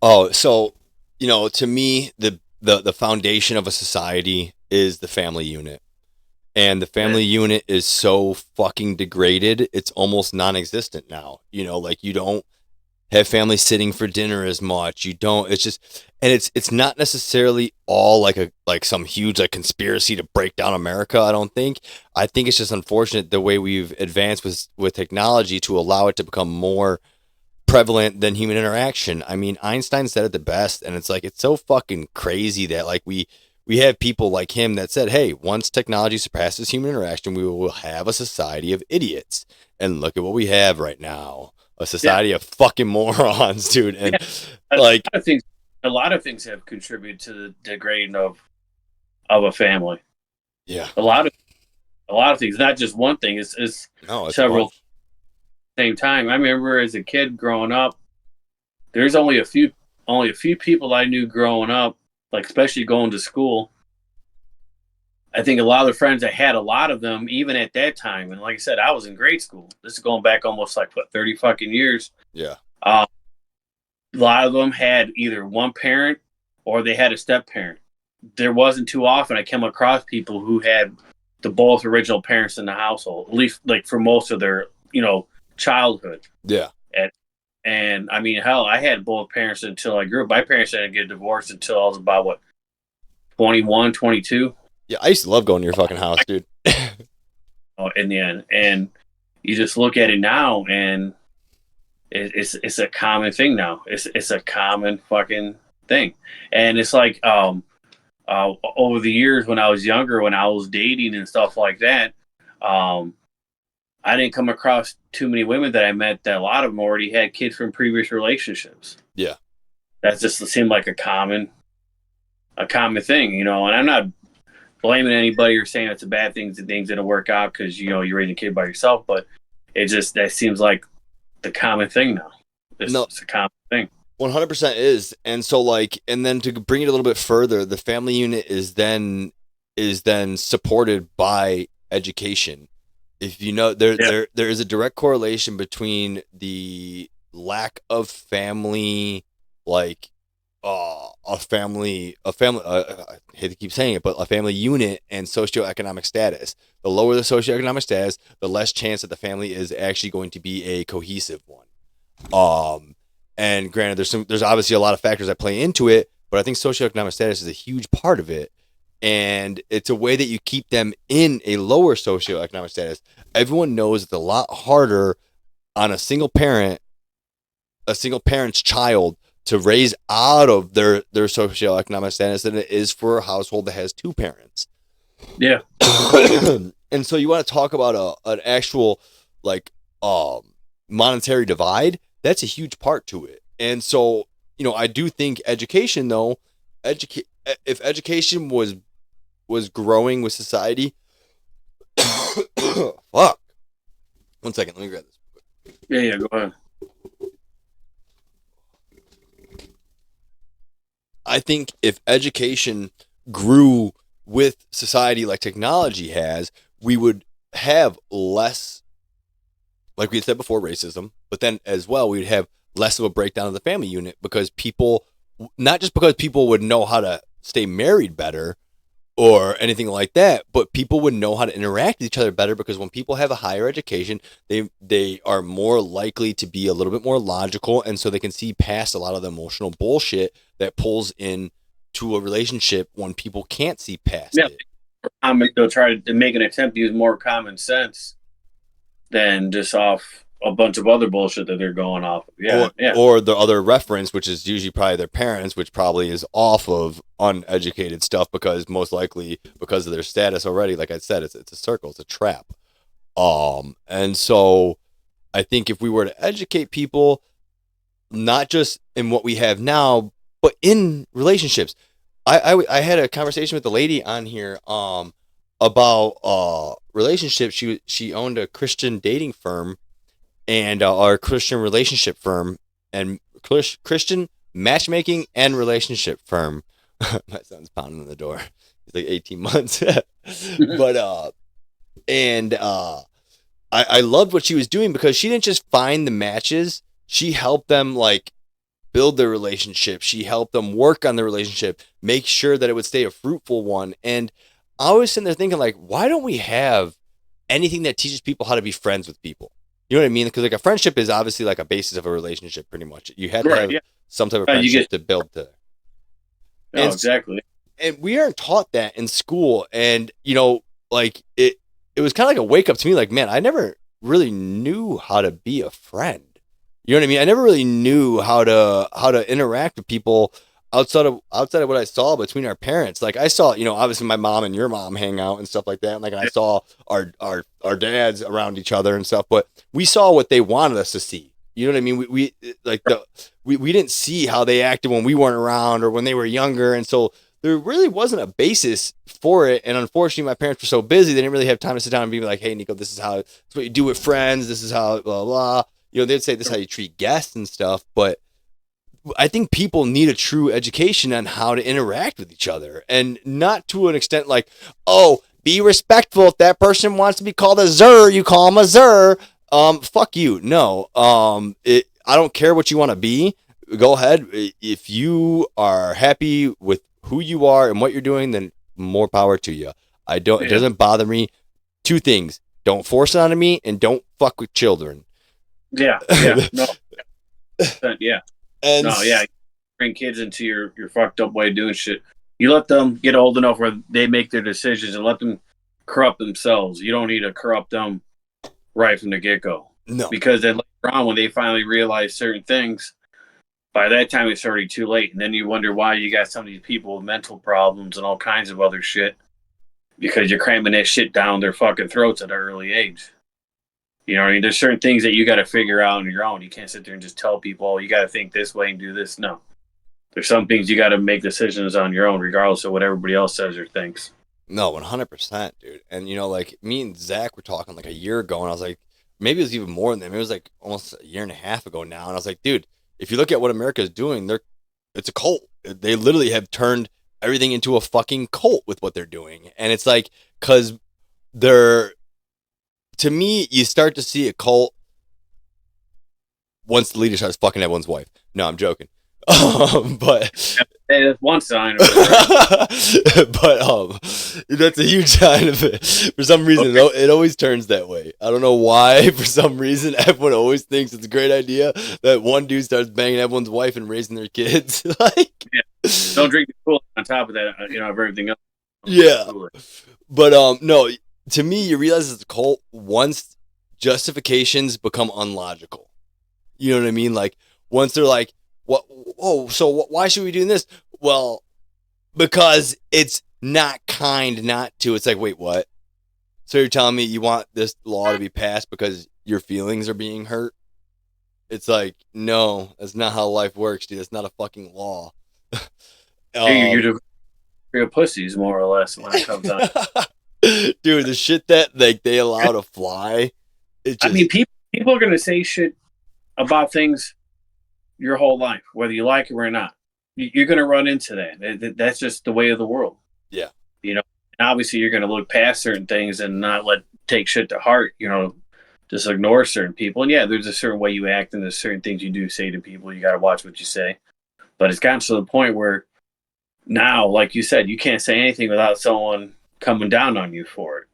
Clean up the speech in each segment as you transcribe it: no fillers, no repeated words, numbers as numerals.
Oh, so to me, the foundation of a society is the family unit. And the Yeah, family unit is so fucking degraded, it's almost non-existent now. Like you don't have family sitting for dinner as much. You don't. It's just, and it's not necessarily all like some huge like conspiracy to break down America. I don't think. I think it's just unfortunate the way we've advanced with technology to allow it to become more prevalent than human interaction. I mean, Einstein said it the best, and it's like it's so fucking crazy that like we have people like him that said, "Hey, once technology surpasses human interaction, we will have a society of idiots." And look at what we have right now. A yeah, society of fucking morons, dude. And yeah. A like, lot of things, a lot of things have contributed to the degrading of a family. yeah, A lot of a lot of things, not just one thing. It's no, it's a several at bunch. the same time. I remember as a kid growing up, there's only a few people I knew growing up, like especially going to school. I think a lot of the friends I had, a lot of them, even at that time, and like I said, I was in grade school. This is going back almost like what 30 fucking years. Yeah, Uh, a lot of them had either one parent or they had a step parent. There wasn't too often I came across people who had the both original parents in the household, at least like for most of their childhood. yeah, And, and I mean, hell, I had both parents until I grew up. My parents didn't get divorced until I was about what 21, 22. yeah. I used to love going to your fucking house, dude. In the end, and you just look at it now, and it's a common thing now. It's a common fucking thing, and it's like over the years when I was younger, when I was dating and stuff like that, um, I didn't come across too many women that I met that a lot of them already had kids from previous relationships. Yeah, That just seemed like a common thing, And I'm not blaming anybody or saying it's a bad thing that things didn't work out because you're raising a kid by yourself, but it just that seems like the common thing now. It's, no, it's a common thing. 100% is. And so like, and then to bring it a little bit further, the family unit is then supported by education. If you know, there Yeah, there there is a direct correlation between the lack of family, like a family I hate to keep saying it, but a family unit and socioeconomic status. The lower the socioeconomic status, the less chance that the family is actually going to be a cohesive one. um and granted, there's obviously a lot of factors that play into it, but I think socioeconomic status is a huge part of it. And it's a way that you keep them in a lower socioeconomic status. Everyone knows it's a lot harder on a single parent's child to raise out of their socioeconomic status than it is for a household that has two parents. yeah, And so you want to talk about an actual like monetary divide. That's a huge part to it. And so I do think education, though, educate if education was growing with society. Fuck. 1 second, let me grab this. yeah, yeah. Go ahead. I think if education grew with society like technology has, we would have less, like we had said before, racism, but then as well, we would have less of a breakdown of the family unit because people, not just because people would know how to stay married better or anything like that, but people would know how to interact with each other better because when people have a higher education, they are more likely to be a little bit more logical, and so they can see past a lot of the emotional bullshit that pulls in to a relationship when people can't see past Yeah, it. they'll try to make an attempt to use more common sense than just off a bunch of other bullshit that they're going off of. Yeah, or yeah, or the other reference, which is usually probably their parents, which probably is off of uneducated stuff because most likely because of their status already. Like I said, it's a circle, it's a trap. And so I think if we were to educate people, not just in what we have now, but in relationships. I had a conversation with the lady on here about relationships. She owned a Christian dating firm and our Christian relationship firm and Christian matchmaking and relationship firm. My son's pounding on the door. He's like 18 months. But and I loved what she was doing because she didn't just find the matches. She helped them like build their relationship. She helped them work on the relationship, make sure that it would stay a fruitful one. And I was sitting there thinking, like, why don't we have anything that teaches people how to be friends with people? You know what I mean? Because like a friendship is obviously like a basis of a relationship, pretty much. You have to Right. have Yeah. some type of You friendship get. to build to. No, And exactly. and we aren't taught that in school. And like it was kind of like a wake up to me. Like, man, I never really knew how to be a friend. You know what I mean? I never really knew how to interact with people outside of what I saw between our parents. Like I saw, obviously my mom and your mom hang out and stuff like that. And like I saw our dads around each other and stuff, but we saw what they wanted us to see. You know what I mean? We didn't see how they acted when we weren't around or when they were younger, and so there really wasn't a basis for it. And unfortunately, my parents were so busy they didn't really have time to sit down and be like, "Hey, Nico, this is what you do with friends. This is how blah blah." They'd say this is how you treat guests and stuff, but I think people need a true education on how to interact with each other, and not to an extent like, oh, be respectful. If that person wants to be called a zer, you call him a zer. Fuck you. No. I don't care what you want to be. Go ahead. If you are happy with who you are and what you're doing, then more power to you. It doesn't bother me. Two things: don't force it on me, and don't fuck with children. Yeah. No. Yeah. And No. Yeah. Bring kids into your fucked up way of doing shit. You let them get old enough where they make their decisions and let them corrupt themselves. You don't need to corrupt them right from the get go. No. Because then later on, when they finally realize certain things, by that time it's already too late. And then you wonder why you got some of these people with mental problems and all kinds of other shit because you're cramming that shit down their fucking throats at an early age. You know what I mean? There's certain things that you got to figure out on your own. You can't sit there and just tell people, oh, you got to think this way and do this. No. There's some things you got to make decisions on your own, regardless of what everybody else says or thinks. No, 100%, dude. And, like me and Zach were talking like a year ago, and I was like, maybe it was even more than that. Maybe it was like almost a year and a half ago now. And I was like, dude, if you look at what America is doing, it's a cult. They literally have turned everything into a fucking cult with what they're doing. And it's like, because to me, you start to see a cult once the leader starts fucking everyone's wife. No, I'm joking. But hey, that's one sign of it. But that's a huge sign of it. For some reason, it always turns that way. I don't know why. For some reason, everyone always thinks it's a great idea that one dude starts banging everyone's wife and raising their kids. Don't drink the Kool-Aid on top of that, of everything else. Yeah. But no, to me, you realize it's a cult once justifications become unlogical. You know what I mean? Like once they're like, "What? Oh, so why should we do this?" Well, because it's not kind not to. It's like, wait, what? So you're telling me you want this law to be passed because your feelings are being hurt? It's like, no, that's not how life works, dude. It's not a fucking law. You're pussies, more or less, when it comes on. Dude, the shit that they allow to fly. I mean, people are gonna say shit about things your whole life, whether you like it or not. You're gonna run into that. That's just the way of the world. Yeah. And obviously you're gonna look past certain things and not take shit to heart. Just ignore certain people. And yeah, there's a certain way you act and there's certain things you do say to people. You got to watch what you say. But it's gotten to the point where now, like you said, you can't say anything without someone coming down on you for it.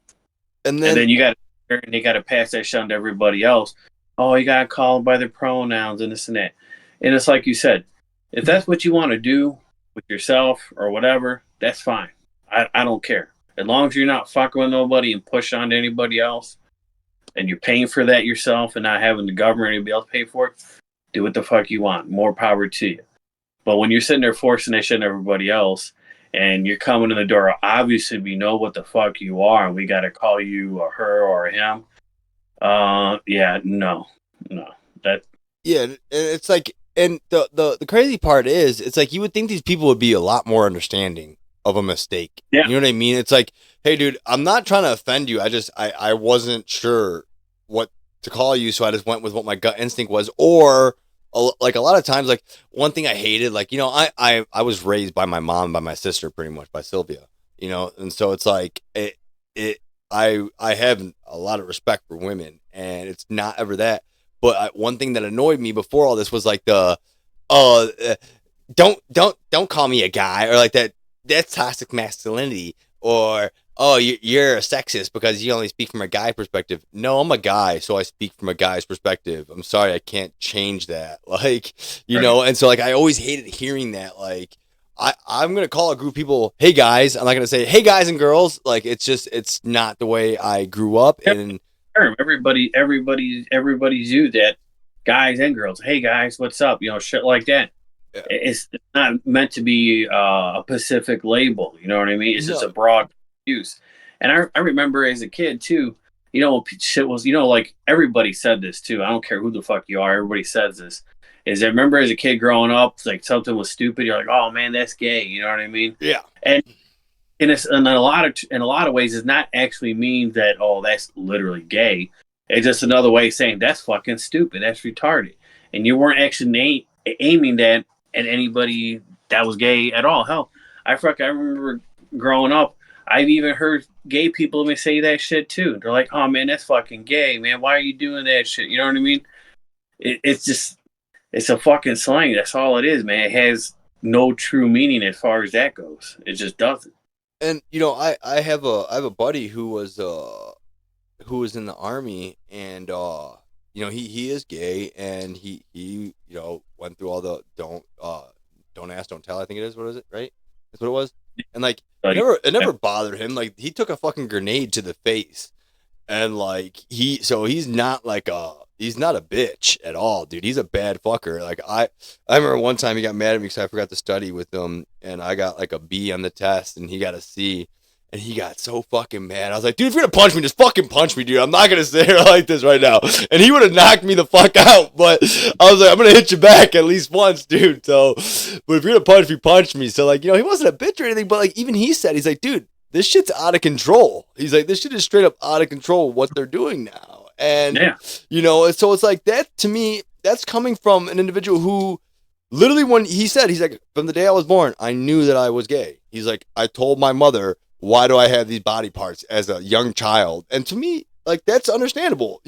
And then you got to pass that shit on to everybody else. Oh, you got to call them by their pronouns and this and that. And it's like you said, if that's what you want to do with yourself or whatever, that's fine. I don't care. As long as you're not fucking with nobody and pushing on to anybody else and you're paying for that yourself and not having the government or anybody else pay for it, do what the fuck you want. More power to you. But when you're sitting there forcing that shit on everybody else and you're coming in the door, obviously we know what the fuck you are and we got to call you or her or him. Yeah, no. Yeah, and it's like, and the crazy part is, it's like you would think these people would be a lot more understanding of a mistake. Yeah. You know what I mean? It's like, hey, dude, I'm not trying to offend you. I wasn't sure what to call you, so I just went with what my gut instinct was. Or like a lot of times, like one thing I hated, like, I was raised by my mom, by my sister, pretty much by Sylvia, and so it's like I have a lot of respect for women, and it's not ever that. But one thing that annoyed me before all this was like oh, don't call me a guy, or like that. That's toxic masculinity, or oh, you're a sexist because you only speak from a guy perspective. No, I'm a guy, so I speak from a guy's perspective. I'm sorry, I can't change that. Like, Right. and so like I always hated hearing that. Like, I'm gonna call a group of people, hey guys. I'm not gonna say hey guys and girls. Like, it's not the way I grew up, and Term. Everybody's used that. Guys and girls. Hey guys, what's up? Shit like that. yeah, It's not meant to be a specific label. You know what I mean? It's just no, a broad use. And I remember as a kid too. Shit was. Like everybody said this too. I don't care who the fuck you are. Everybody says this. Is I remember as a kid growing up, like something was stupid. You're like, oh man, that's gay. You know what I mean? yeah. And in a lot of ways, does not actually mean that that's literally gay. It's just another way of saying that's fucking stupid. That's retarded. And you weren't actually aiming that at anybody that was gay at all. Hell, I remember growing up. I've even heard gay people even say that shit too. They're like, "Oh man, that's fucking gay, man. Why are you doing that shit?" You know what I mean? It's just it's a fucking slang. That's all it is, man. It has no true meaning as far as that goes. It just doesn't. And I have a buddy who was in the army, and he is gay, and he went through all the don't ask, don't tell, I think it is. What is it, right? That's what it was. And like Like, it never bothered him. Like, he took a fucking grenade to the face, and like he's not a bitch at all, dude. He's a bad fucker. Like, I remember one time he got mad at me because I forgot to study with him, and I got like a B on the test, and he got a C. And he got so fucking mad. I was like, dude, if you're gonna punch me, just fucking punch me, dude. I'm not gonna sit here like this right now. And he would have knocked me the fuck out. But I was like, I'm gonna hit you back at least once, dude. So, but if you're gonna punch me, punch me. So, like, he wasn't a bitch or anything. But like, even he said, he's like, dude, this shit's out of control. He's like, this shit is straight up out of control what they're doing now. And yeah. so it's like that to me. That's coming from an individual who literally, when he said, he's like, from the day I was born, I knew that I was gay. He's like, I told my mother, why do I have these body parts as a young child? And to me, like, that's understandable.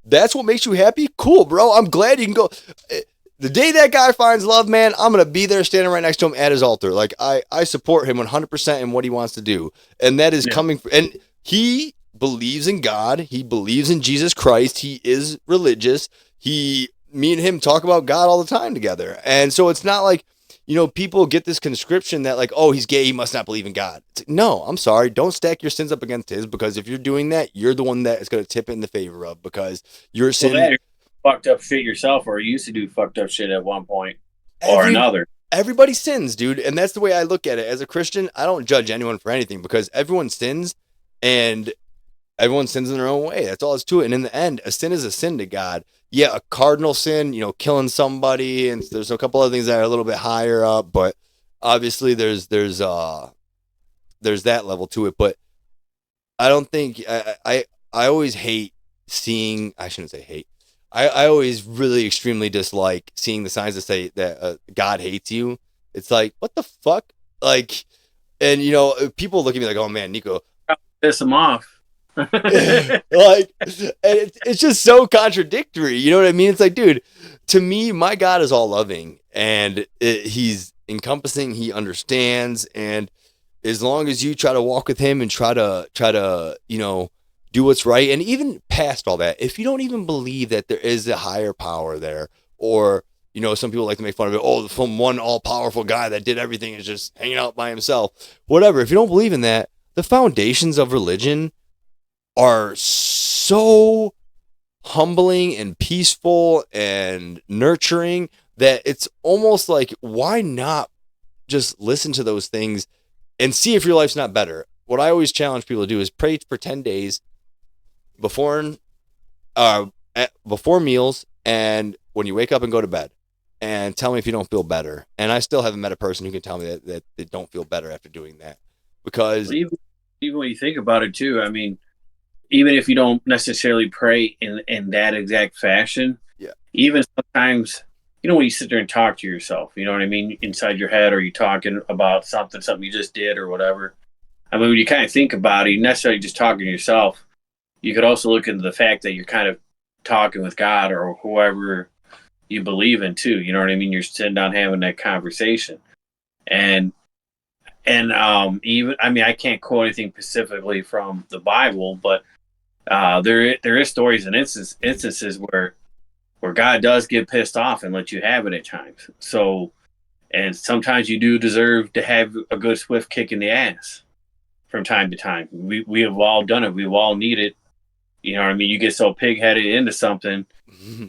That's what makes you happy. Cool, bro. I'm glad you can go. The day that guy finds love, man, I'm gonna be there standing right next to him at his altar. Like, I support him 100% in what he wants to do, and that is Yeah. coming. And he believes in God. He believes in Jesus Christ. He is religious. Me and him talk about God all the time together, and so it's not like, people get this conscription that like, oh, he's gay, he must not believe in God. It's like, no, I'm sorry. Don't stack your sins up against his, because if you're doing that, you're the one that is going to tip it in the favor of, because your Well, sin. that or fucked up shit yourself, or you used to do fucked up shit at one point or Every another. everybody sins, dude, and that's the way I look at it. As a Christian, I don't judge anyone for anything, because everyone sins, and everyone sins in their own way. That's all it's to it. And in the end, a sin is a sin to God. Yeah, a cardinal sin, killing somebody, and there's a couple other things that are a little bit higher up, but obviously there's that level to it. But I don't think I always hate seeing. I shouldn't say hate. I always really extremely dislike seeing the signs that say that God hates you. It's like, what the fuck? Like, and people look at me like, oh man, Nico, Piss them off. like, and it's just so contradictory. You know what I mean? It's like, dude, to me, my God is all loving, and he's encompassing. He understands, and as long as you try to walk with him and try to do what's right, and even past all that, if you don't even believe that there is a higher power there, or some people like to make fun of it. Oh, from one all powerful guy that did everything is just hanging out by himself. Whatever. If you don't believe in that, the foundations of religion are so humbling and peaceful and nurturing that it's almost like, why not just listen to those things and see if your life's not better? What I always challenge people to do is pray for 10 days before before meals and when you wake up and go to bed, and tell me if you don't feel better. And I still haven't met a person who can tell me that they don't feel better after doing that, because Well, even when you think about it too, I mean, even if you don't necessarily pray in that exact fashion, yeah, even sometimes, when you sit there and talk to yourself, you know what I mean, inside your head, or you talking about something you just did or whatever. I mean, when you kind of think about it, you're necessarily just talking to yourself. You could also look into the fact that you're kind of talking with God or whoever you believe in too. You know what I mean? You're sitting down having that conversation, and even I mean I can't quote anything specifically from the Bible, but there is stories and instances where God does get pissed off and let you have it at times. So, and sometimes you do deserve to have a good swift kick in the ass from time to time. We have all done it. We've all needed. You know what I mean? You get so pig headed into something,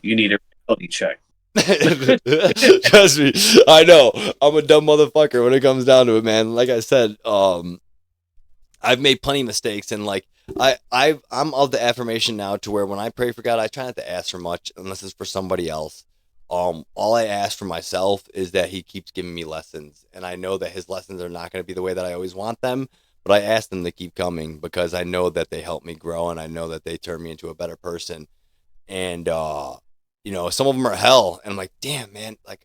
you need a reality check. Trust me, I know. I'm a dumb motherfucker when it comes down to it, man. Like I said, I've made plenty of mistakes, and like I'm of the affirmation now to where when I pray for God, I try not to ask for much unless it's for somebody else. All I ask for myself is that He keeps giving me lessons, and I know that His lessons are not going to be the way that I always want them, but I ask them to keep coming because I know that they help me grow, and I know that they turn me into a better person. And some of them are hell, and I'm like, damn, man, like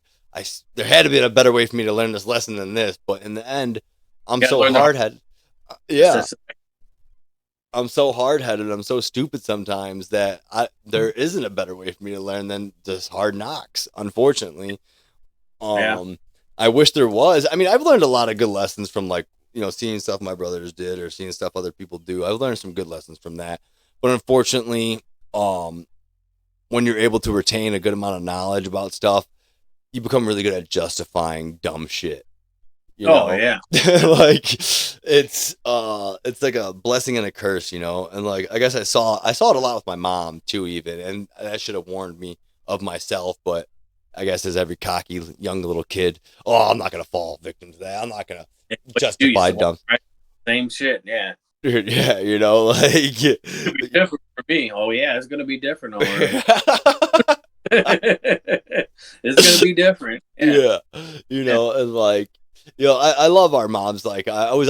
there had to be a better way for me to learn this lesson than this, but in the end, I'm You gotta so learn the hard headed. Yeah, process. I'm so hard headed. I'm so stupid sometimes that there isn't a better way for me to learn than just hard knocks. Unfortunately, Yeah. um, I wish there was. I mean, I've learned a lot of good lessons from like seeing stuff my brothers did or seeing stuff other people do. I've learned some good lessons from that, but unfortunately, um, when you're able to retain a good amount of knowledge about stuff, you become really good at justifying dumb shit. You Oh know, yeah. like it's like a blessing and a curse, and like I guess I saw it a lot with my mom too, even, and that should have warned me of myself, but I guess as every cocky young little kid, oh, I'm not gonna fall victim to that. I'm not gonna What you do, you justify swap, dumb. right? Same shit. Yeah. Yeah, like It'll be different for me. Oh yeah, it's gonna be different. Don't worry. It's gonna be different. Yeah. Yeah, Yeah. and like, I love our moms. Like, I was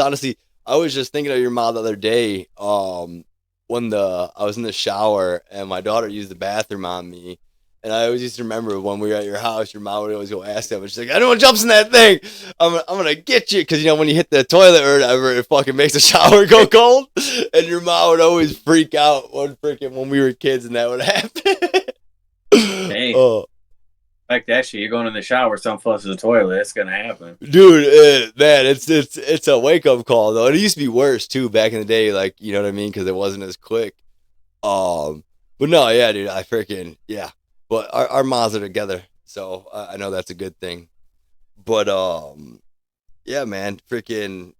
just thinking of your mom the other day. When I was in the shower and my daughter used the bathroom on me, and I always used to remember when we were at your house, your mom would always go ask them, and she's like, "Anyone jumps in that thing, I'm gonna get you," because when you hit the toilet or whatever, it fucking makes the shower go cold, and your mom would always freak out when we were kids, and that would happen. Hey, Oh. like that shit. You're going in the shower, some flushes the toilet. It's gonna happen. Dude, man, it's a wake up call though. It used to be worse too back in the day, like you know what I mean, because it wasn't as quick. But no, yeah, dude, I freaking yeah. But our moms are together, so I know that's a good thing. But yeah, man, freaking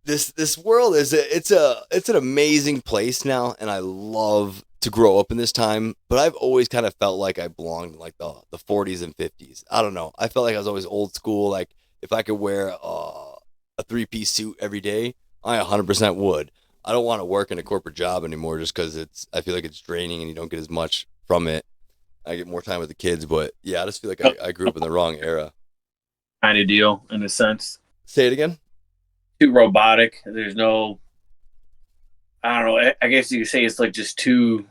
this world it's an amazing place now, and I love to grow up in this time. But I've always kind of felt like I belonged in like the 40s and 50s. I don't know. I felt like I was always old school. Like if I could wear a 3-piece suit every day, I 100% would. I don't want to work in a corporate job anymore just because I feel like it's draining and you don't get as much from it. I get more time with the kids, but yeah, I just feel like I grew up in the wrong era. Kind of deal in a sense. Say it again. Too robotic. There's no. I don't know. I guess you could say it's like just too,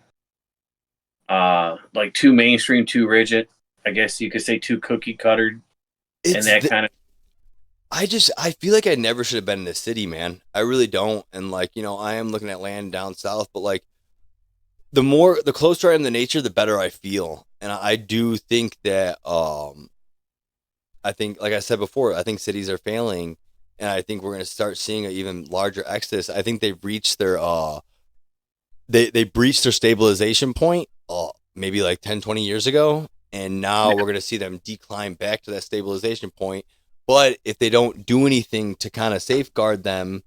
like too mainstream, too rigid. I guess you could say too cookie cuttered, and It's that kind of. I feel like I never should have been in the city, man. I really don't. And like, I am looking at land down south, but like the closer I am to nature, the better I feel. And I do think that I think like I said before, I think cities are failing, and I think we're going to start seeing an even larger exodus. I think they've reached their they breached their stabilization point maybe like 10, 20 years ago, and now we're going to see them decline back to that stabilization point. But if they don't do anything to kind of safeguard them,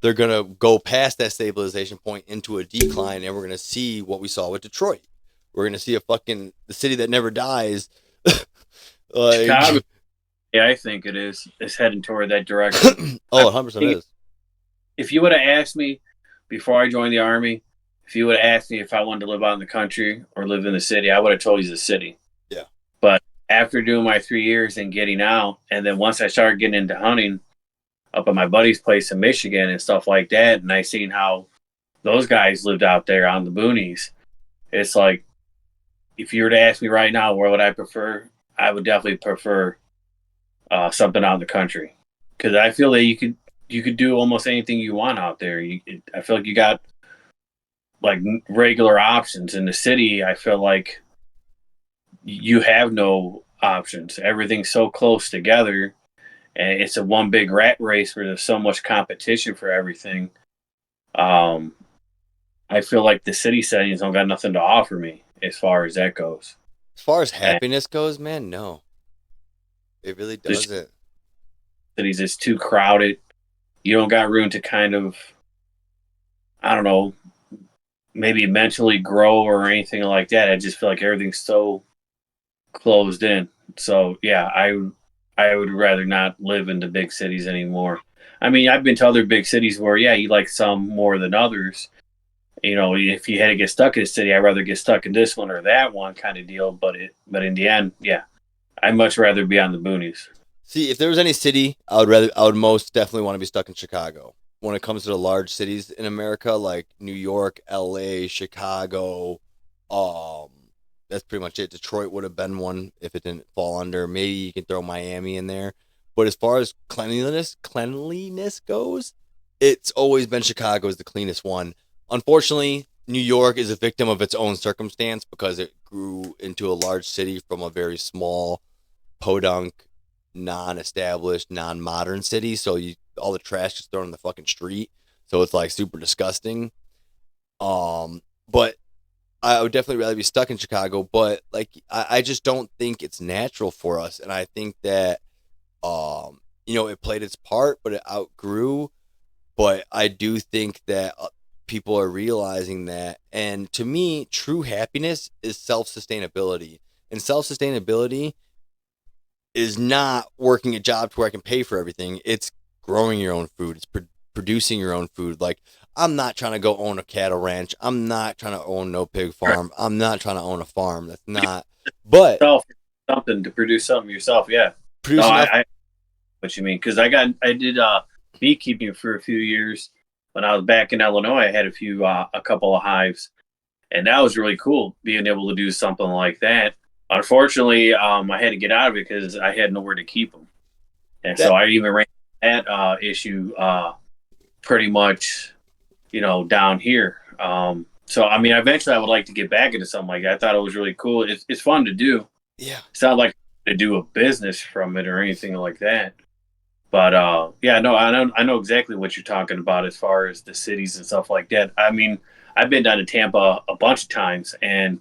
they're going to go past that stabilization point into a decline, and we're going to see what we saw with Detroit. We're going to see the city that never dies. like Chicago. Yeah, I think it is. It's heading toward that direction. oh, 100% is. If you would have asked me before I joined the army, if you would have asked me if I wanted to live out in the country or live in the city, I would have told you the city. Yeah. But after doing my 3 years and getting out, and then once I started getting into hunting up at my buddy's place in Michigan and stuff like that, and I seen how those guys lived out there on the boonies, it's like if you were to ask me right now, where would I prefer? I would definitely prefer something out in the country because I feel that you could do almost anything you want out there. I feel like you got like regular options in the city. I feel like you have no options. Everything's so close together, and it's a one big rat race where there's so much competition for everything. Um, I feel like the city settings don't got nothing to offer me as far as that goes. As far as And happiness goes, man, no, it really the doesn't. cities is too crowded. You don't got room to kind of, I don't know, maybe mentally grow or anything like that. I just feel like everything's so closed in. So yeah, I would rather not live in the big cities anymore. I mean, I've been to other big cities where yeah, you like some more than others. You know, if you had to get stuck in a city, I'd rather get stuck in this one or that one kind of deal. But in the end, yeah, I'd much rather be on the boonies. See, if there was any city, I would most definitely want to be stuck in Chicago. When it comes to the large cities in America, like New York, L.A., Chicago, um, that's pretty much it. Detroit would have been one if it didn't fall under. Maybe you can throw Miami in there. But as far as cleanliness goes, it's always been Chicago is the cleanest one. Unfortunately, New York is a victim of its own circumstance because it grew into a large city from a very small podunk, non-established, non-modern city. So all the trash is thrown in the fucking street. So it's like super disgusting. But I would definitely rather be stuck in Chicago. But like I just don't think it's natural for us, and I think that it played its part, but it outgrew. But I do think that people are realizing that, and to me, true happiness is self-sustainability, and self-sustainability is not working a job to where I can pay for everything. It's growing your own food. It's producing your own food. Like I'm not trying to go own a cattle ranch. I'm not trying to own no pig farm. I'm not trying to own a farm. That's not. But Self something to produce something yourself. Yeah. No, produce enough. I what you mean because I did beekeeping for a few years when I was back in Illinois. I had a couple of hives, and that was really cool being able to do something like that. Unfortunately, I had to get out of it because I had nowhere to keep them, and so That I even ran that issue pretty much, down here. So I mean, eventually, I would like to get back into something like that. I thought it was really cool. It's fun to do. yeah. It's not like to do a business from it or anything like that. But yeah, no, I know exactly what you're talking about as far as the cities and stuff like that. I mean, I've been down to Tampa a bunch of times, and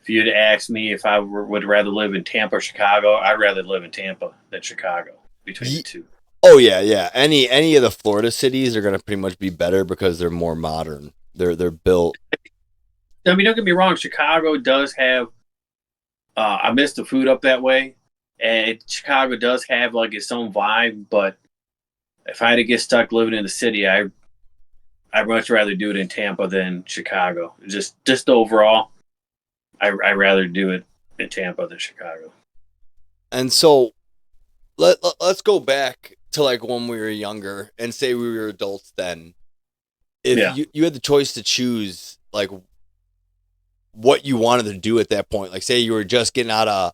if you'd asked me if would rather live in Tampa or Chicago, I'd rather live in Tampa than Chicago between the Ye- two. oh yeah, yeah. Any of the Florida cities are gonna pretty much be better because they're more modern. They're built. I mean, don't get me wrong, Chicago does have. I miss the food up that way, and Chicago does have like its own vibe. But if I had to get stuck living in the city, I'd much rather do it in Tampa than Chicago. Just overall, I rather do it in Tampa than Chicago. And so let's go back to like when we were younger and say we were adults then. If Yeah. you had the choice to choose like what you wanted to do at that point, like say you were just getting out of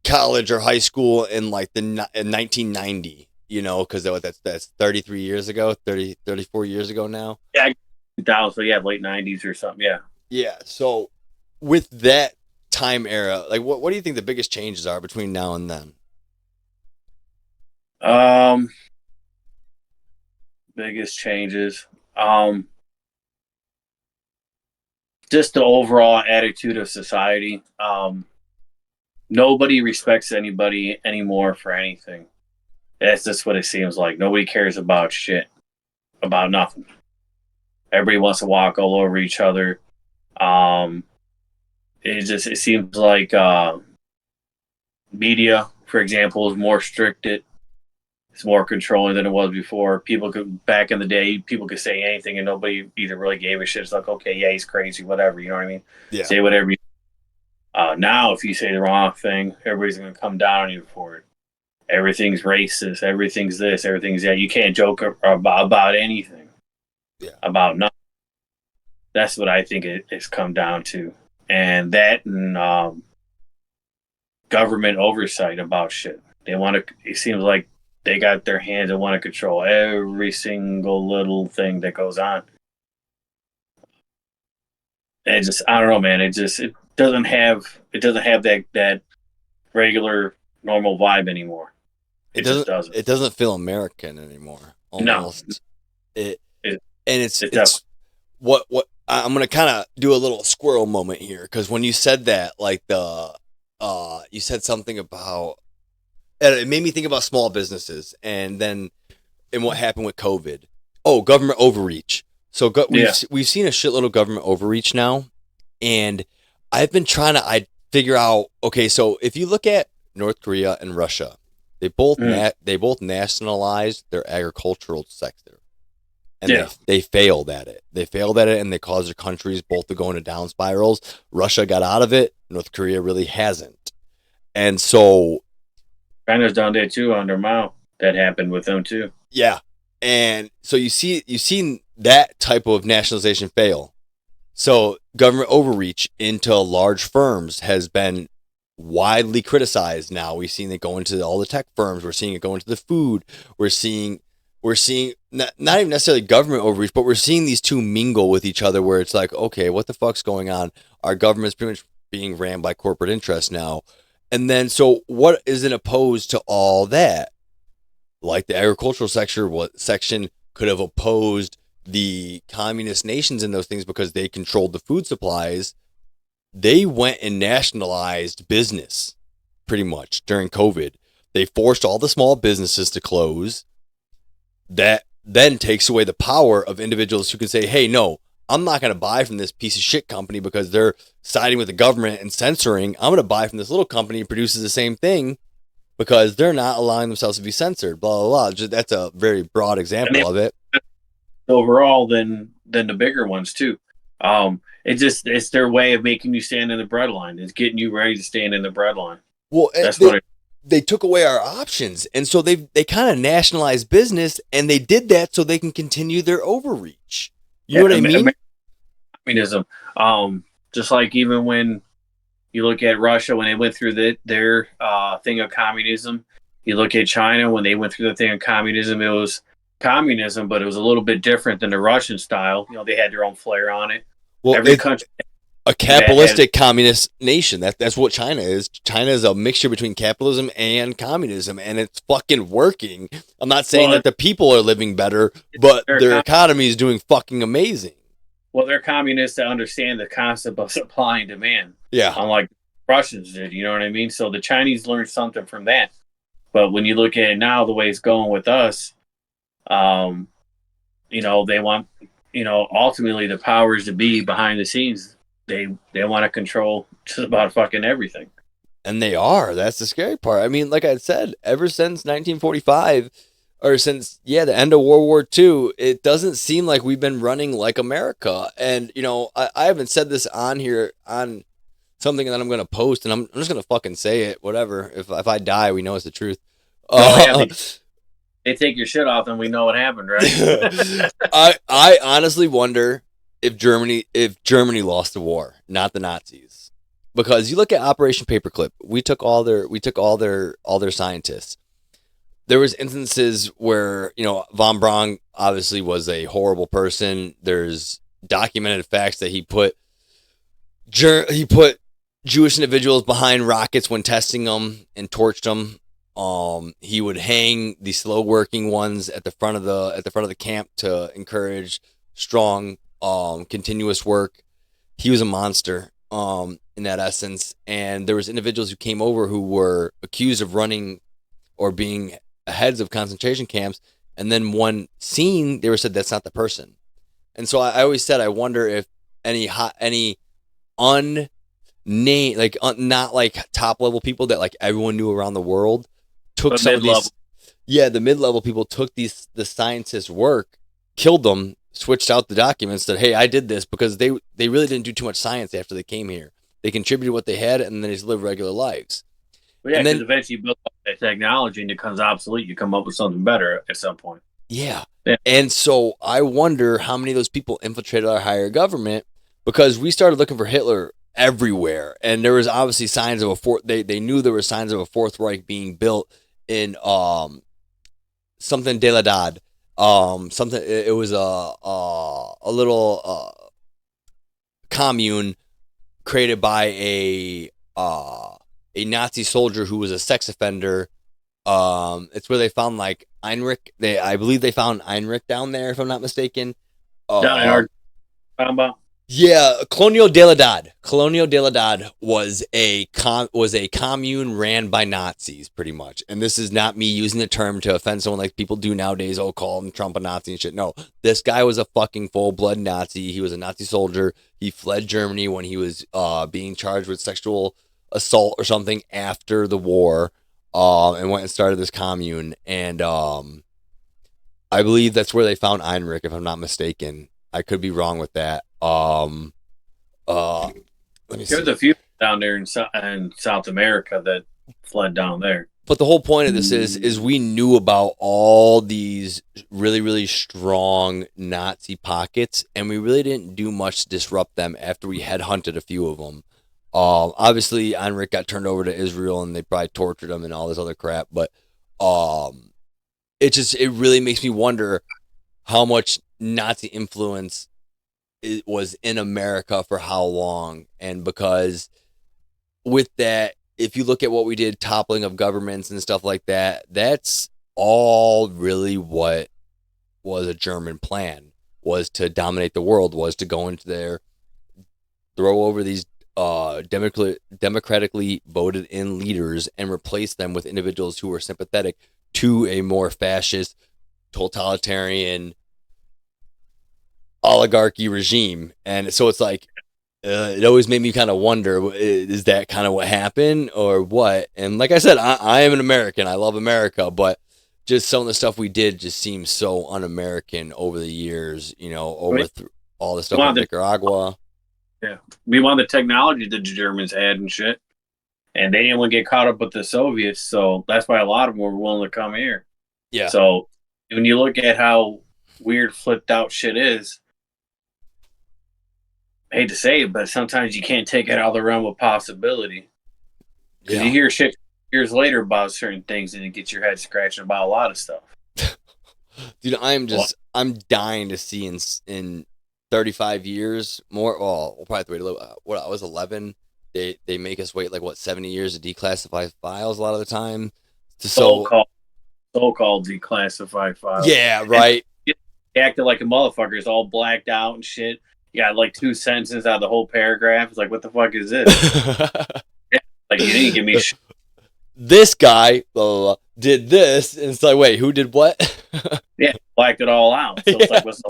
college or high school in like in 1990, because that's 33 years ago, 34 years ago now. Yeah, 2000, so yeah, late 90s or something. Yeah. Yeah. So with that time era, like what do you think the biggest changes are between now and then? Um, biggest changes. Um, just the overall attitude of society. Nobody respects anybody anymore for anything. That's just what it seems like. Nobody cares about shit, about nothing. Everybody wants to walk all over each other. Um, it seems like media, for example, is more restricted. It's more controlling than it was before. People could back in the day, people could say anything and nobody either really gave a shit. It's like, okay, yeah, he's crazy, whatever. You know what I mean? Yeah. Say whatever. Now, if you say the wrong thing, everybody's going to come down on you for it. Everything's racist. Everything's this. Everything's that. You can't joke about anything. Yeah. About nothing. That's what I think it's come down to, and that and government oversight about shit. They want to. It seems like they got their hands and want to control every single little thing that goes on. And just I don't know, man. doesn't have that regular normal vibe anymore. It It just doesn't doesn't. it doesn't feel American anymore. No, Almost it it and it definitely. it's what I'm gonna kind of do a little squirrel moment here because when you said that, like you said something about and it made me think about small businesses and then and what happened with COVID. Oh, government overreach. So Yeah. we've seen a shitload of government overreach now, and I've been trying to I figure out. Okay, so if you look at North Korea and Russia, Mm, they both nationalized their agricultural sector, and yeah. they failed at it. They failed at it, and they caused their countries both to go into down spirals. Russia got out of it. North Korea really hasn't, and so China's done that too under Mao. That happened with them too. yeah, and so you've seen that type of nationalization fail. So government overreach into large firms has been widely criticized. Now we've seen it go into all the tech firms. We're seeing it go into the food. We're seeing not even necessarily government overreach, but we're seeing these two mingle with each other. Where it's like, okay, what the fuck's going on? Our government's pretty much being ran by corporate interests now. And then, so what isn't opposed to all that? Like the agricultural sector, what section could have opposed the communist nations and those things because they controlled the food supplies. They went and nationalized business pretty much during COVID. They forced all the small businesses to close. That then takes away the power of individuals who can say, hey, no, I'm not going to buy from this piece of shit company because they're siding with the government and censoring. I'm going to buy from this little company that produces the same thing because they're not allowing themselves to be censored. Blah blah blah. Just, that's a very broad And they example of it. overall than the bigger ones too. It's their way of making you stand in the breadline. It's getting you ready to stand in the breadline. Well, That's what it. they took away our options, and so they kind of nationalized business, and they did that so they can continue their overreach. You know Yeah, what I mean? communism. Just like even when you look at Russia when they went through their thing of communism, you look at China when they went through the thing of communism. It was communism, but it was a little bit different than the Russian style. You know, they had their own flair on it. Well, Every it's country a that had capitalistic communist nation. That's what China is. China is a mixture between capitalism and communism, and it's fucking working. I'm not saying well, that the people are living better, but they're their economy is doing fucking amazing. well, they're communists that understand the concept of supply and demand, Yeah, unlike Russians did. You know what I mean? So the Chinese learned something from that. But when you look at it now, the way it's going with us, um, they want, ultimately the powers to be behind the scenes. They want to control just about fucking everything. and they are. That's the scary part. I mean, like I said, ever since 1945, or since the end of World War II, it doesn't seem like we've been running like America. And I haven't said this on here on something that I'm gonna post, and I'm just gonna fucking say it. Whatever. If I die, we know it's the truth. Well, yeah, Uh, they take your shit off, and we know what happened, right? I honestly wonder if Germany lost the war, not the Nazis, because you look at Operation Paperclip. We took all their scientists. There was instances where von Braun obviously was a horrible person. There's documented facts that he put Jewish individuals behind rockets when testing them and torched them. He would hang the slow working ones at the front of the camp to encourage strong, continuous work. He was a monster, in that essence. And there was individuals who came over who were accused of running or being heads of concentration camps, and then one scene they were said that's not the person. And so I always said I wonder if any unnamed not like top level people that like everyone knew around the world took But some of mid-level. these. Yeah, the mid-level people took the scientists work, killed them, switched out the documents, said, hey, I did this, because they really didn't do too much science after they came here. They contributed what they had, and then they just lived regular lives. But yeah, And because then eventually you build up that technology and it becomes obsolete. You come up with something better at some point. yeah. Yeah. And so I wonder how many of those people infiltrated our higher government, because we started looking for Hitler everywhere. And there was obviously signs of they knew there were signs of a Fourth Reich being built in something de la Dad. Something it was a little commune created by a Nazi soldier who was a sex offender. It's where they found like Heinrich. I believe they found Heinrich down there, if I'm not mistaken. Down in Uh, our talking about. yeah, Colonial de la Dad. Colonial de la Dad was was a commune ran by Nazis, pretty much. And this is not me using the term to offend someone like people do nowadays. Oh, call him Trump a Nazi and shit. No, this guy was a fucking full blood Nazi. He was a Nazi soldier. He fled Germany when he was being charged with sexual assault or something after the war, and went and started this commune. And I believe that's where they found Heinrich, if I'm not mistaken. I could be wrong with that. Uh, Let me see. There's a few down there in South America that fled down there. But the whole point of this is we knew about all these really, really strong Nazi pockets, and we really didn't do much to disrupt them after we headhunted a few of them. Obviously, Heinrich got turned over to Israel, and they probably tortured him and all this other crap. But it really makes me wonder how much Nazi influence it was in America for how long. And because with that, if you look at what we did, toppling of governments and stuff like that, that's all really what was a German plan, was to dominate the world, was to go into there, throw over these democratically voted in leaders and replace them with individuals who were sympathetic to a more fascist, totalitarian oligarchy regime. And so it's like, it always made me kind of wonder, is that kind of what happened or what? And like I said, I am an American. I love America, but just some of the stuff we did just seems so un-American over the years, all the stuff in Nicaragua. Yeah. We wanted the technology that the Germans had and shit. And they didn't want to get caught up with the Soviets, so that's why a lot of them were willing to come here. Yeah. So when you look at how weird flipped out shit is, I hate to say it, but sometimes you can't take it out of the realm of possibility. Because you hear shit years later about certain things and it gets your head scratching about a lot of stuff. Dude, I'm dying to see in 35 years more. Well, we'll probably have to wait a little. What, I was 11. They make us wait like 70 years to declassify files a lot of the time. So-called declassified files. Yeah, right. They acted like a motherfucker. It's all blacked out and shit. You got like 2 sentences out of the whole paragraph. It's like, what the fuck is this? Yeah, like, you didn't give me shit. This guy did this, and it's like, wait, who did what? Yeah, blacked it all out. So it's like, what's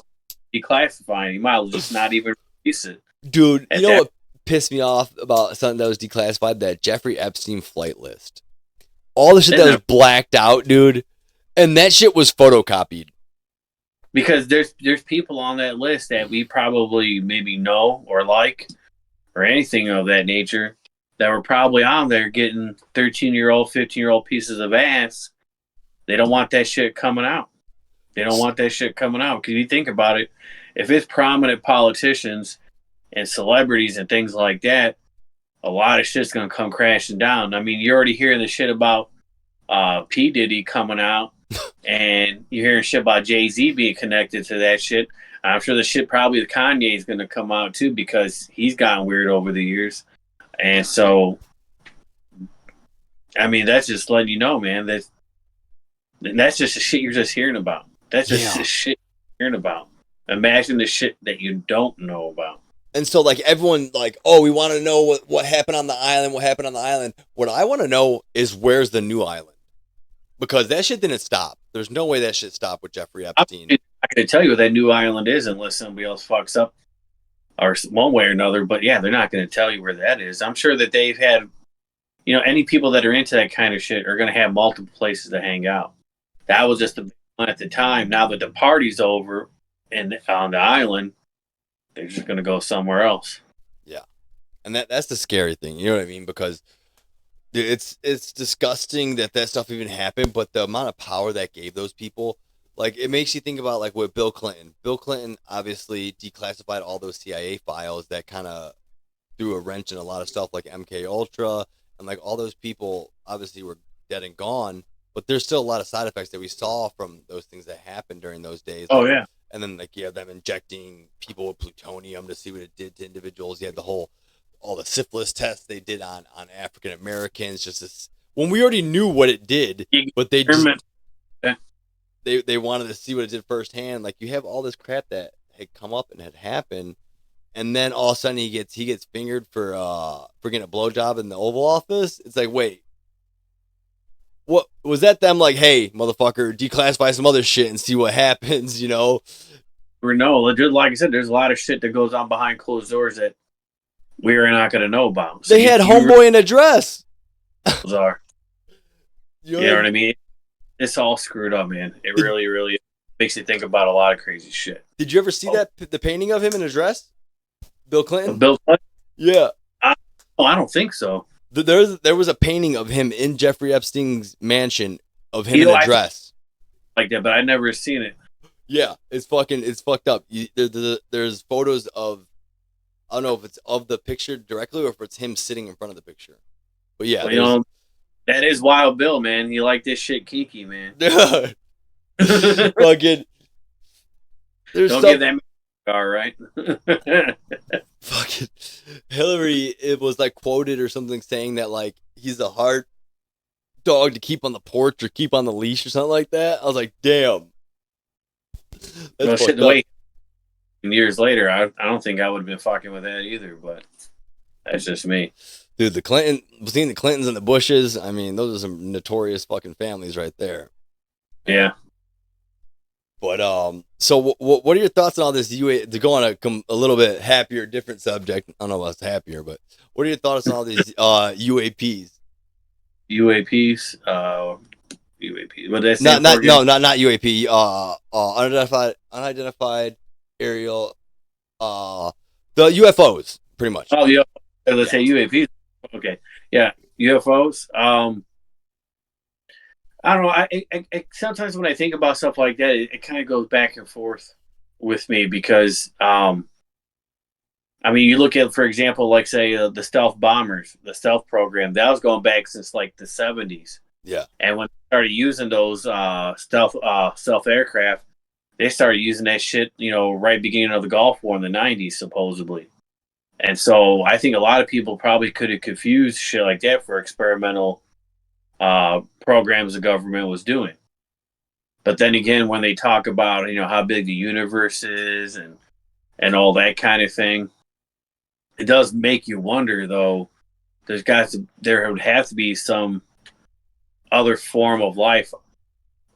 declassifying? You might as well just not even release it. Dude, you know what pissed me off about something that was declassified? That Jeffrey Epstein flight list. All the shit that was blacked out, dude. And that shit was photocopied. Because there's people on that list that we probably maybe know or like or anything of that nature that were probably on there getting 13-year-old, 15-year-old pieces of ass. They don't want that shit coming out. They don't want that shit coming out. Because you think about it, if it's prominent politicians and celebrities and things like that, a lot of shit's going to come crashing down. I mean, you're already hearing the shit about P. Diddy coming out. And you're hearing shit about Jay-Z being connected to that shit. I'm sure the shit probably with Kanye is going to come out too because he's gotten weird over the years. And so, I mean, that's just letting you know, man, that's just the shit you're just hearing about. That's just the shit you're hearing about. Imagine the shit that you don't know about. And so, like, everyone, like, oh, we want to know what happened on the island, what happened on the island. What I want to know is where's the new island? Because that shit didn't stop. There's no way that shit stopped with Jeffrey Epstein. I can tell you what that new island is unless somebody else fucks up or one way or another. But yeah, they're not going to tell you where that is. I'm sure that they've had, any people that are into that kind of shit are going to have multiple places to hang out. That was just the big one at the time. Now that the party's over and on the island, they're just going to go somewhere else. Yeah. And that's the scary thing. You know what I mean? Because it's disgusting that stuff even happened, but the amount of power that gave those people, like, it makes you think about, like, with Bill Clinton. Bill Clinton obviously declassified all those CIA files that kind of threw a wrench in a lot of stuff, like MK Ultra, and like all those people obviously were dead and gone, but there's still a lot of side effects that we saw from those things that happened during those days. Oh, yeah. And then, like, you have them injecting people with plutonium to see what it did to individuals. You had the whole all the syphilis tests they did on African Americans, just this, when we already knew what it did, but they just they wanted to see what it did firsthand. Like, you have all this crap that had come up and had happened, and then all of a sudden he gets fingered for getting a blowjob in the Oval Office. It's like, wait, what was that? Them like, hey, motherfucker, declassify some other shit and see what happens, you know? Or no, like I said, there's a lot of shit that goes on behind closed doors that we're not going to know about. So they had homeboy in a dress. Bizarre. You know what I mean? It's all screwed up, man. It really, really makes you think about a lot of crazy shit. Did you ever see the painting of him in a dress? Bill Clinton? Bill Clinton? Yeah. I don't think so. There was a painting of him in Jeffrey Epstein's mansion of him in a dress. Like that, but I've never seen it. Yeah, it's fucked up. There's photos of, I don't know if it's of the picture directly or if it's him sitting in front of the picture. But yeah, well, that is Wild Bill, man. He like this shit kinky, man. Fucking. Don't give that cigar, right? Fucking Hillary, it was like quoted or something saying that like he's a hard dog to keep on the porch or keep on the leash or something like that. I was like, damn. Well, shit, wait. Years later, I don't think I would have been fucking with that either, but that's just me. Dude, seeing the Clintons and the Bushes, I mean, those are some notorious fucking families right there. Yeah. But so what are your thoughts on all this to go on a little bit happier, different subject? I don't know if it's happier, but what are your thoughts on all these UAPs? UAPs, UAP. What did I say? Not UAP. Unidentified aerial. The UFOs, pretty much. Oh yeah, let's say UAPs. Okay, yeah, UFOs. I don't know. I sometimes when I think about stuff like that, it kind of goes back and forth with me because, I mean, you look at, for example, like say the stealth bombers, the stealth program, that was going back since like the 70s. Yeah. And when they started using those stealth aircraft, they started using that shit, right beginning of the Gulf War in the 90s, supposedly. And so I think a lot of people probably could have confused shit like that for experimental programs the government was doing. But then again, when they talk about how big the universe is and all that kind of thing, it does make you wonder though. There would have to be some other form of life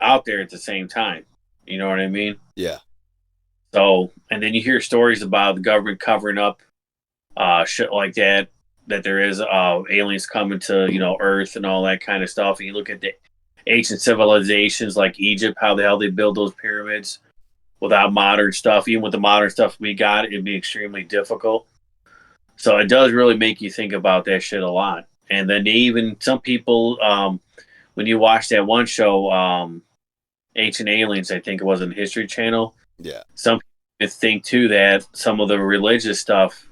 out there at the same time. You know what I mean? Yeah. So, and then you hear stories about the government covering up shit like that there is aliens coming to Earth and all that kind of stuff. And you look at the ancient civilizations like Egypt, how the hell they build those pyramids without modern stuff. Even with the modern stuff we got, it'd be extremely difficult. So it does really make you think about that shit a lot. And then some people, when you watch that one show, Ancient Aliens, I think it was on the History Channel. Yeah. Some people think too that some of the religious stuff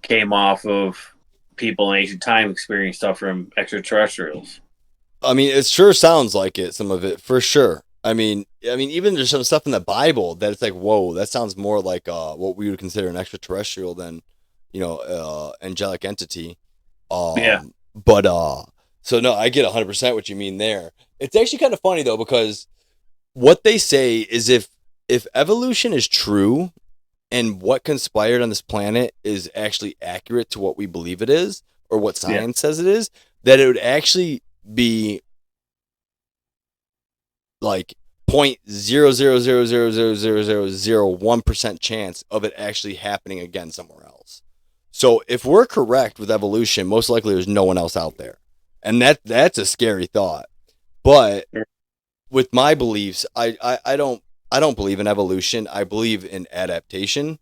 came off of people in ancient time experiencing stuff from extraterrestrials. I mean, it sure sounds like it, some of it, for sure. I mean, even there's some stuff in the Bible that it's like, whoa, that sounds more like what we would consider an extraterrestrial than, angelic entity. Yeah. But, so no, I get 100% what you mean there. It's actually kind of funny, though, because what they say is if evolution is true and what conspired on this planet is actually accurate to what we believe it is, or what science says it is, that it would actually be like 0.000000001% chance of it actually happening again somewhere else. So if we're correct with evolution, most likely there's no one else out there. And that's a scary thought. But with my beliefs, I don't believe in evolution. I believe in adaptation.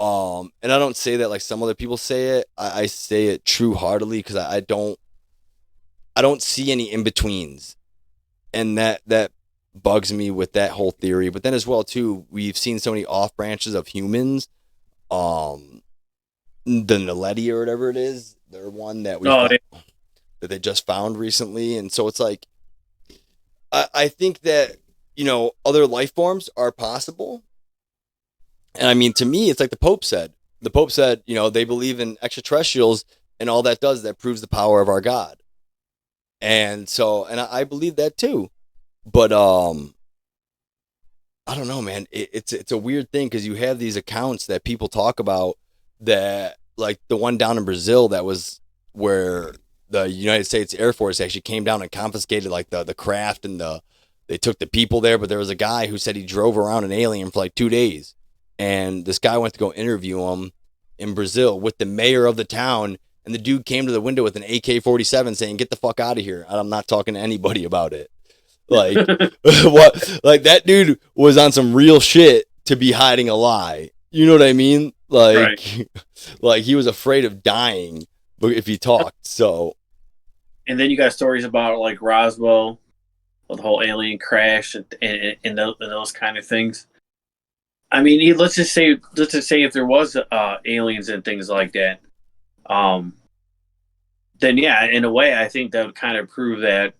And I don't say that like some other people say it. I say it true-heartedly because I don't see any in-betweens. And that bugs me with that whole theory. But then as well, too, we've seen so many off branches of humans. The Naledi or whatever it is, they're one that that they just found recently. And so it's like, I think that, other life forms are possible. And I mean, to me, it's like the Pope said, The Pope said, they believe in extraterrestrials, and all that does, that proves the power of our God. And so, and I believe that too. But I don't know, man. It's a weird thing because you have these accounts that people talk about, that, like the one down in Brazil, that was where the United States Air Force actually came down and confiscated like the craft, and they took the people there. But there was a guy who said he drove around an alien for like 2 days, and this guy went to go interview him in Brazil with the mayor of the town, and the dude came to the window with an AK-47 saying, "Get the fuck out of here. I'm not talking to anybody about it." Like, what? Like, that dude was on some real shit to be hiding a lie. You know what I mean? Like, Right. like he was afraid of dying if he talked. So, And then you got stories about like Roswell, the whole alien crash, and those kind of things. I mean, let's just say if there was aliens and things like that, um, then yeah, in a way, I think that would kind of prove that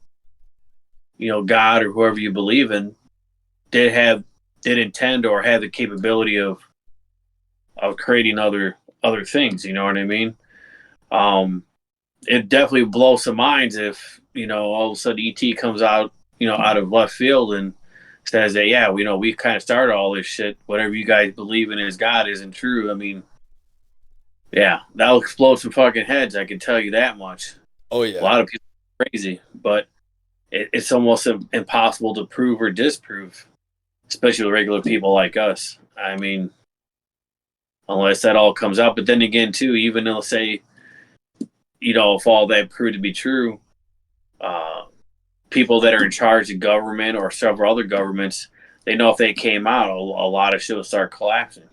God or whoever you believe in did have did intend or have the capability of creating other things. You know what I mean? Um, it definitely blows some minds if all of a sudden ET comes out out of left field and says that, yeah, we kind of started all this shit. Whatever you guys believe in as God isn't true. I mean, yeah, that'll explode some fucking heads. I can tell you that much. oh A yeah, lot of people are crazy, but it's almost impossible to prove or disprove, especially with regular people like us. I mean, unless that all comes out. But then again, too, even though say if all that proved to be true, uh, people that are in charge of government or several other governments, they know if they came out, a lot of shit will start collapsing.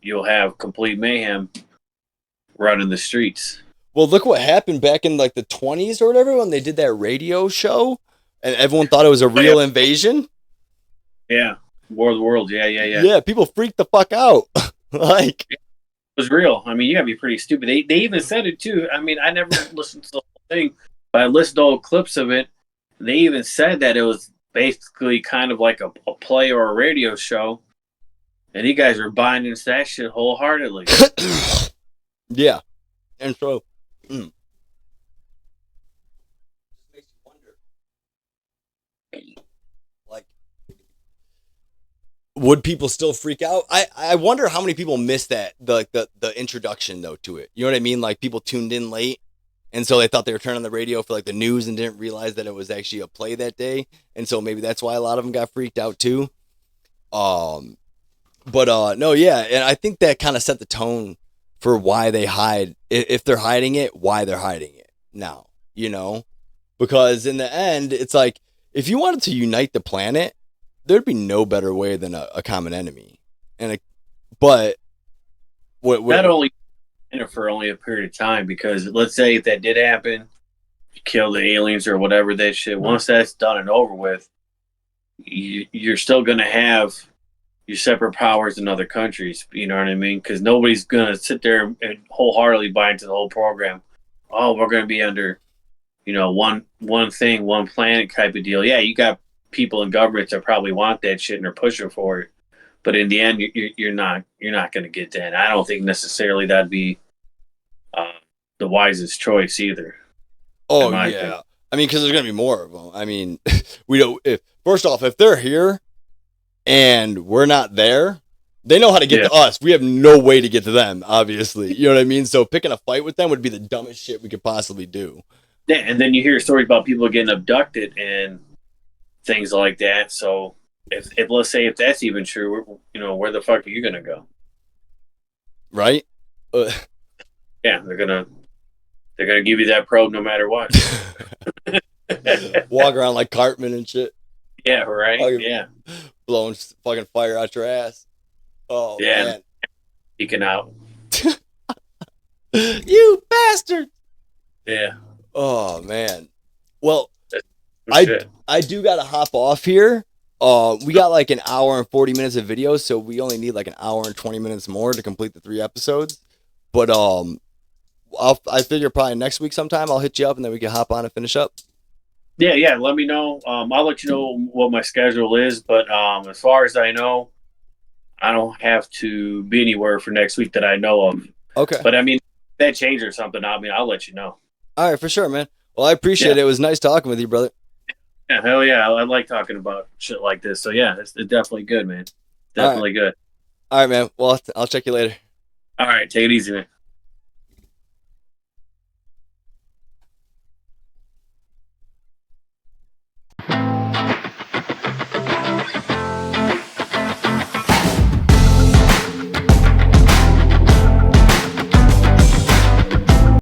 You'll have complete mayhem running the streets. well, look what happened back in like the 20s or whatever, when they did that radio show, and everyone thought it was a Oh, yeah, real invasion. yeah. War of the Worlds. Yeah, yeah, yeah. Yeah, people freaked the fuck out. Like, It was real. I mean, you gotta be pretty stupid. They even said it too. I mean, I never listened to the whole thing, but I listened to old clips of it. They even said that it was basically kind of like a play or a radio show, and you guys were buying into that shit wholeheartedly. yeah, and so, makes you wonder, like, would people still freak out? I wonder how many people missed that, the introduction though to it. You know what I mean? Like, people tuned in late, and so they thought they were turning on the radio for like the news and didn't realize that it was actually a play that day, and so maybe that's why a lot of them got freaked out too. Um, but no, yeah, and I think that kind of set the tone for why they hide, if they're hiding it, why they're hiding it now. Because in the end, it's like, if you wanted to unite the planet, there'd be no better way than a common enemy. But Not only for only a period of time, because let's say if that did happen, you kill the aliens or whatever that shit. Once that's done and over with, you're still gonna have your separate powers in other countries. You know what I mean? Because nobody's gonna sit there and wholeheartedly buy into the whole program. Oh, we're gonna be under one thing, one planet type of deal. Yeah, you got people in governments that probably want that shit and are pushing for it. But in the end, you're not going to get that. I don't think necessarily that'd be uh, the wisest choice either. In oh my opinion. yeah, I mean, because there's gonna be more of them. I mean, we don't. If first off, if they're here and we're not there, they know how to get Yeah, to us. We have no way to get to them. Obviously, you know what I mean. So picking a fight with them would be the dumbest shit we could possibly do. yeah. And then you hear stories about people getting abducted and things like that. So if let's say if that's even true, where the fuck are you gonna go? Right? Uh, Yeah, they're gonna give you that probe no matter what. walk around like Cartman and shit, Yeah, right. fucking Yeah, blowing fucking fire out your ass. Oh yeah. man, Peeking out. you bastard! Yeah, Oh man. Well, that's some I shit. I do gotta hop off here. We got like an hour and 40 minutes of video, so we only need like an hour and 20 minutes more to complete the 3 episodes. But I figure probably next week sometime I'll hit you up and then we can hop on and finish up. Yeah, yeah. Let me know. I'll let you know what my schedule is. But as far as I know, I don't have to be anywhere for next week that I know of. Okay. But I mean, if that change or something, I mean, I'll let you know. All right, for sure, man. Well, I appreciate Yeah, it. It was nice talking with you, brother. yeah, hell yeah. I like talking about shit like this. So yeah, it's definitely good, man. All right. Definitely good. All right, man. Well, I'll check you later. All right, take it easy, man.